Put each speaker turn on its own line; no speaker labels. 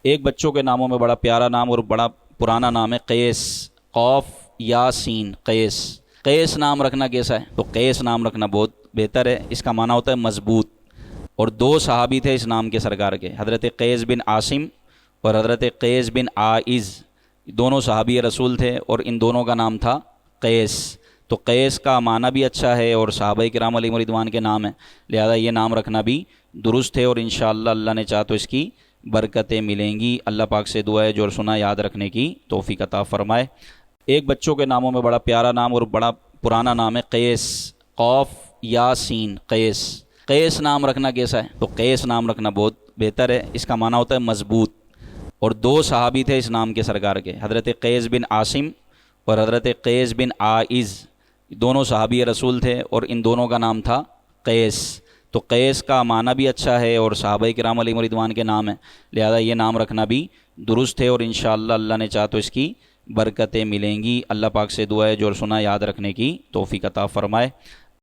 ایک بچوں کے ناموں میں بڑا پیارا نام اور بڑا پرانا نام ہے قیس، قوف یا سین، قیس۔ قیس نام رکھنا کیسا ہے؟ تو قیس نام رکھنا بہت بہتر ہے، اس کا معنی ہوتا ہے مضبوط۔ اور دو صحابی تھے اس نام کے سرکار کے، حضرت قیس بن عاصم اور حضرت قیس بن عائز، دونوں صحابی رسول تھے اور ان دونوں کا نام تھا قیس۔ تو قیس کا معنی بھی اچھا ہے اور صحابہ کرام علیہم رضوان کے نام ہیں، لہذا یہ نام رکھنا بھی درست ہے، اور انشاءاللہ اللہ نے چاہا تو اس کی برکتیں ملیں گی۔ اللہ پاک سے دعا ہے جو سنا یاد رکھنے کی توفیق عطا فرمائے۔ ایک بچوں کے ناموں میں بڑا پیارا نام اور بڑا پرانا نام ہے قیس، قوف یا سین، قیس۔ قیس نام رکھنا کیسا ہے؟ تو قیس نام رکھنا بہت بہتر ہے، اس کا معنی ہوتا ہے مضبوط۔ اور دو صحابی تھے اس نام کے سرکار کے، حضرت قیس بن عاصم اور حضرت قیس بن عائز، دونوں صحابی رسول تھے اور ان دونوں کا نام تھا قیس۔ تو قیس کا معنی بھی اچھا ہے اور صحابہ کرام علیہم رضوان کے نام ہیں، لہذا یہ نام رکھنا بھی درست ہے، اور انشاءاللہ اللہ نے چاہا تو اس کی برکتیں ملیں گی۔ اللہ پاک سے دعا ہے جو سنا یاد رکھنے کی توفیق عطا فرمائے۔